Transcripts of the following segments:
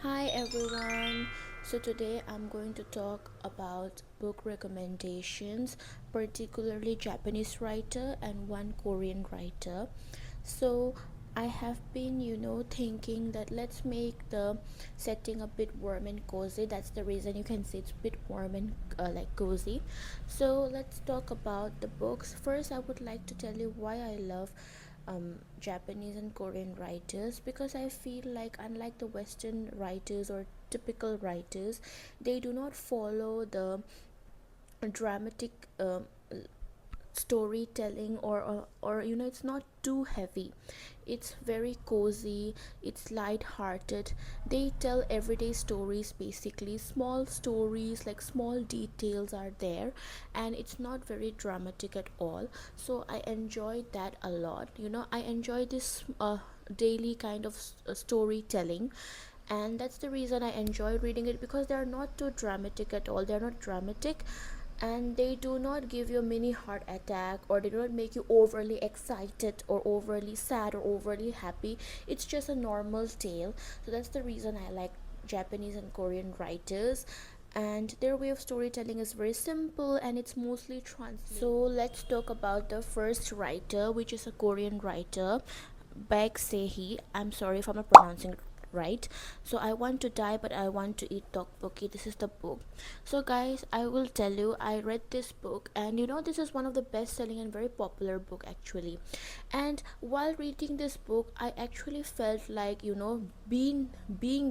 Hi everyone. So today I'm going to talk about book recommendations, particularly Japanese writer and one Korean writer. So I have been, thinking that let's make the setting a bit warm and cozy. That's the reason you can see it's a bit warm and like cozy. So let's talk about the books. First, I would like to tell you why I love Japanese and Korean writers, because I feel like, unlike the Western writers or typical writers, they do not follow the dramatic storytelling, or it's not too heavy. It's very cozy, it's light-hearted. They tell everyday stories, basically small stories, like small details are there, and it's not very dramatic at all. So I enjoyed that a lot. I enjoy this daily kind of storytelling, and that's the reason I enjoy reading it, because they're not too dramatic at all. They're not dramatic, and they do not give you a mini heart attack, or they do not make you overly excited or overly sad or overly happy. It's just a normal tale. So that's the reason I like Japanese and Korean writers, and their way of storytelling is very simple and it's mostly translated. So let's talk about the first writer, which is a Korean writer, Baek Sehi. I'm sorry if I'm not pronouncing it right. So I want to die, but I want to eat tteokbokki. This is the book. So guys, I will tell you, I read this book, and this is one of the best selling and very popular book actually. And while reading this book, I actually felt like, being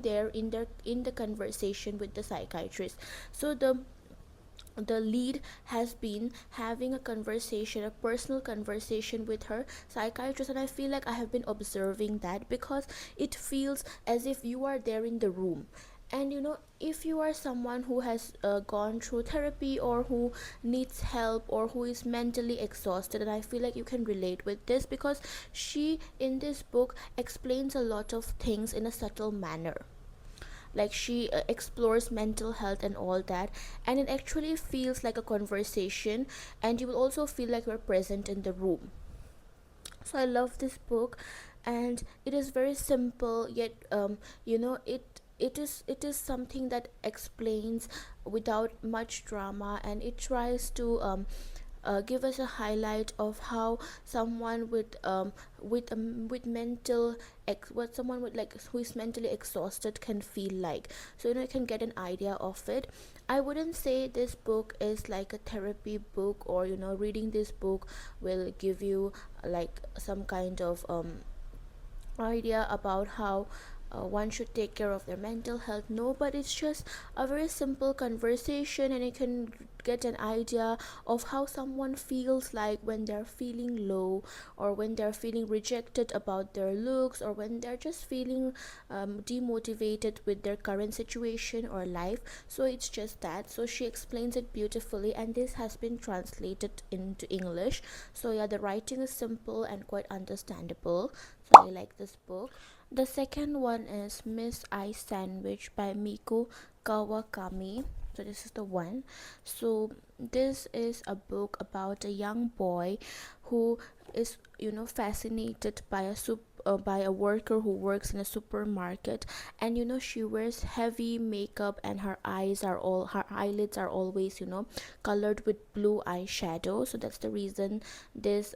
there in the conversation with the psychiatrist. So the lead has been having a conversation, a personal conversation with her psychiatrist, and I feel like I have been observing that, because it feels as if you are there in the room. And if you are someone who has gone through therapy, or who needs help, or who is mentally exhausted, and I feel like you can relate with this, because she in this book explains a lot of things in a subtle manner. Like, she explores mental health and all that, and it actually feels like a conversation, and you will also feel like you're present in the room. So I love this book, and it is very simple, yet it is something that explains without much drama, and it tries to give us a highlight of how someone with mental what someone with, like, who is mentally exhausted can feel like. So you can get an idea of it. I wouldn't say this book is like a therapy book, or reading this book will give you like some kind of idea about how one should take care of their mental health. No, but it's just a very simple conversation, and you can get an idea of how someone feels like when they're feeling low, or when they're feeling rejected about their looks, or when they're just feeling demotivated with their current situation or life. So it's just that. So she explains it beautifully, and this has been translated into English. So yeah, the writing is simple and quite understandable. So I like this book. The second one is Miss Ice Sandwich by Miku Kawakami. So this is the one. So this is a book about a young boy who is fascinated by by a worker who works in a supermarket, and she wears heavy makeup, and her eyelids are always colored with blue eyeshadow. So that's the reason this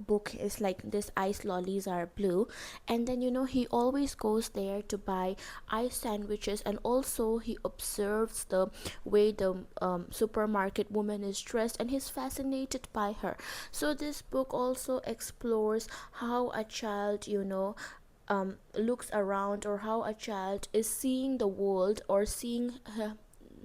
book is like this. Ice lollies are blue, and then he always goes there to buy ice sandwiches, and also he observes the way the supermarket woman is dressed, and he's fascinated by her. So this book also explores how a child looks around, or how a child is seeing the world, or seeing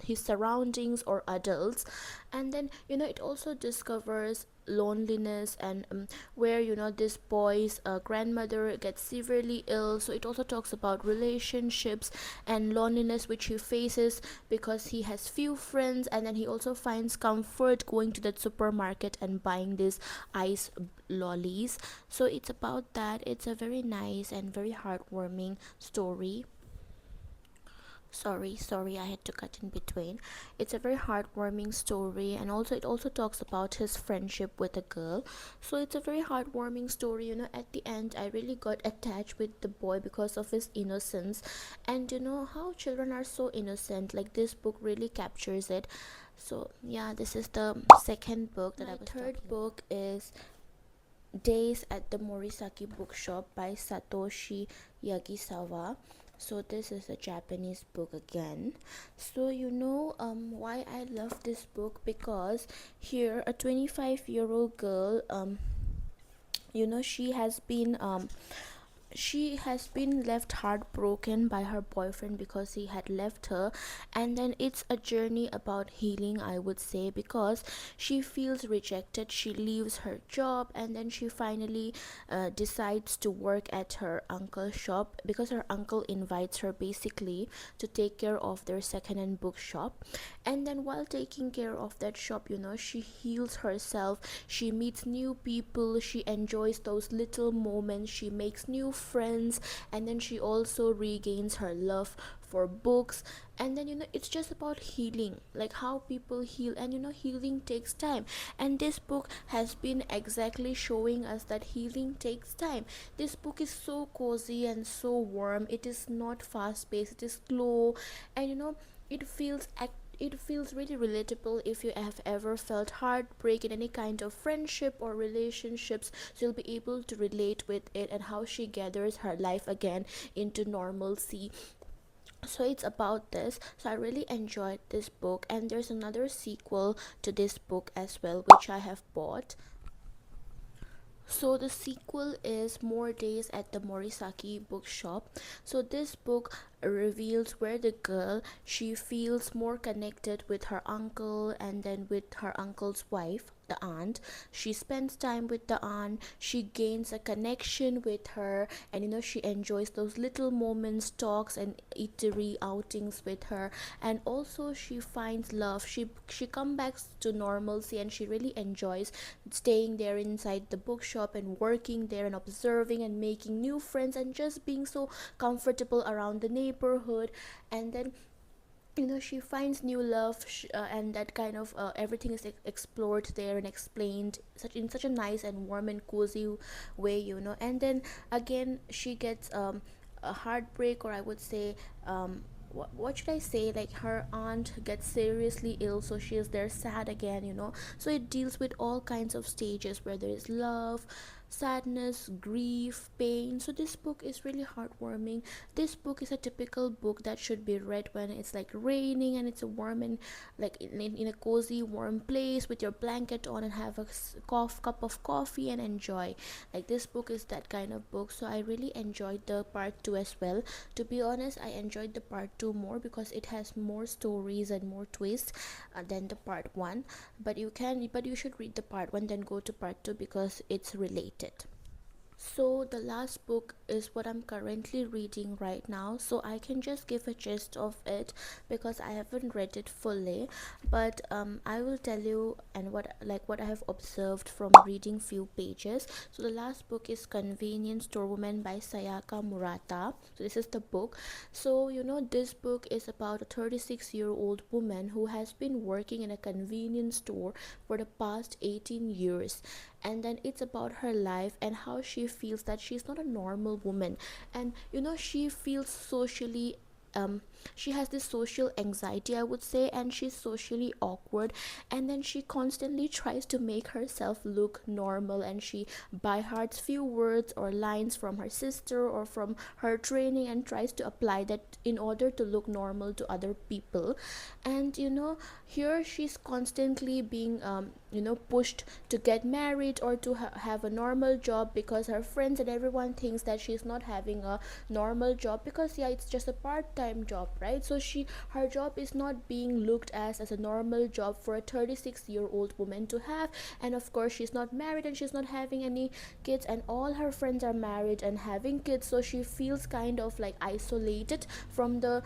his surroundings or adults. And then it also discovers loneliness, and where this boy's grandmother gets severely ill. So it also talks about relationships and loneliness which he faces because he has few friends, and then he also finds comfort going to that supermarket and buying these ice lollies. So it's about that. It's a very nice and very heartwarming story. Sorry, I had to cut in between. It's a very heartwarming story, and also it also talks about his friendship with a girl. So it's a very heartwarming story. At the end, I really got attached with the boy because of his innocence, and how children are so innocent. Like, this book really captures it. So yeah, this is the second book that I was third talking book about. Is Days at the Morisaki Bookshop by Satoshi Yagisawa. So this is a Japanese book again. So why I love this book, because here a 25-year-old girl, she has been left heartbroken by her boyfriend because he had left her. And then it's a journey about healing, I would say, because she feels rejected. She leaves her job, and then she finally decides to work at her uncle's shop, because her uncle invites her basically to take care of their second-hand bookshop. And then while taking care of that shop, she heals herself. She meets new people. She enjoys those little moments. She makes new friends, and then she also regains her love for books. And then it's just about healing, like how people heal. And healing takes time, and this book has been exactly showing us that healing takes time. This book is so cozy and so warm. It is not fast paced, it is slow. And it feels really relatable if you have ever felt heartbreak in any kind of friendship or relationships. So you'll be able to relate with it, and how she gathers her life again into normalcy. So it's about this. So I really enjoyed this book, and there's another sequel to this book as well, which I have bought. So the sequel is More Days at the Morisaki Bookshop. So this book reveals where the girl, she feels more connected with her uncle, and then with her uncle's wife, the aunt. She spends time with the aunt. She gains a connection with her, and she enjoys those little moments, talks and eatery outings with her. And also she finds love. She comes back to normalcy, and she really enjoys staying there inside the bookshop and working there and observing and making new friends and just being so comfortable around the neighborhood. And then she finds new love, and that kind of everything is explored there and explained in such a nice and warm and cozy way. And then again she gets a heartbreak, or I would say, what should I say, like her aunt gets seriously ill, so she is there sad again. So it deals with all kinds of stages where there is love, sadness, grief, pain. So this book is really heartwarming. This book is a typical book that should be read when it's like raining and it's a warm, and like in a cozy warm place with your blanket on, and have a cup of coffee and enjoy. Like, this book is that kind of book. So I really enjoyed the part 2 as well. To be honest, I enjoyed the part 2 more because it has more stories and more twists than the part 1. But you should read the part 1, then go to part 2, because it's related. So the last book is what I'm currently reading right now. So I can just give a gist of it because I haven't read it fully. But I will tell you and what I have observed from reading few pages. So the last book is Convenience Store Woman by Sayaka Murata. So this is the book. So this book is about a 36-year-old woman who has been working in a convenience store for the past 18 years. And then it's about her life and how she feels that she's not a normal woman. And she feels socially, she has this social anxiety, I would say, and she's socially awkward. And then she constantly tries to make herself look normal, and she by hearts few words or lines from her sister or from her training, and tries to apply that in order to look normal to other people. And here she's constantly being pushed to get married or to have a normal job, because her friends and everyone thinks that she's not having a normal job, because yeah, it's just a part-time job, right? So her job is not being looked as a normal job for a 36-year-old woman to have. And of course she's not married, and she's not having any kids, and all her friends are married and having kids. So she feels kind of like isolated from the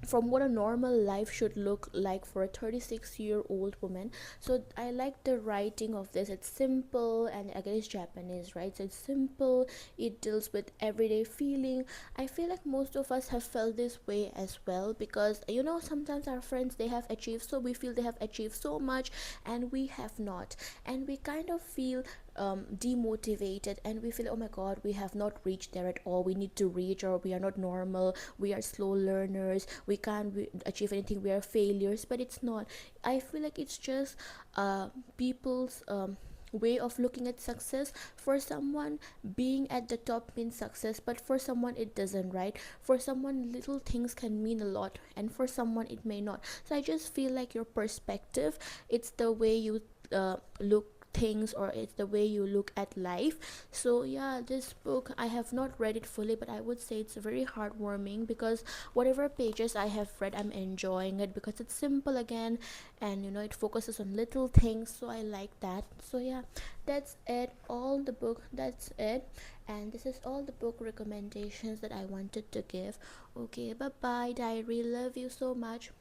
from what a normal life should look like for a 36-year-old woman. So I like the writing of this. It's simple, and again it's Japanese, right? So it's simple, it deals with everyday feeling. I feel like most of us have felt this way as well, because sometimes our friends, they have achieved, so we feel they have achieved so much and we have not, and we kind of feel demotivated, and we feel, oh my god, we have not reached there at all, we need to reach, or we are not normal, we are slow learners, we can't achieve anything, we are failures. But it's not. I feel like it's just people's way of looking at success. For someone, being at the top means success, but for someone it doesn't, right? For someone, little things can mean a lot, and for someone it may not. So I just feel like your perspective, it's the way you look things, or it's the way you look at life. So yeah, this book, I have not read it fully, but I would say it's very heartwarming, because whatever pages I have read, I'm enjoying it, because it's simple again, and it focuses on little things, so I like that. So yeah, that's it, all the book, that's it. And this is all the book recommendations that I wanted to give. Okay, bye bye diary, love you so much.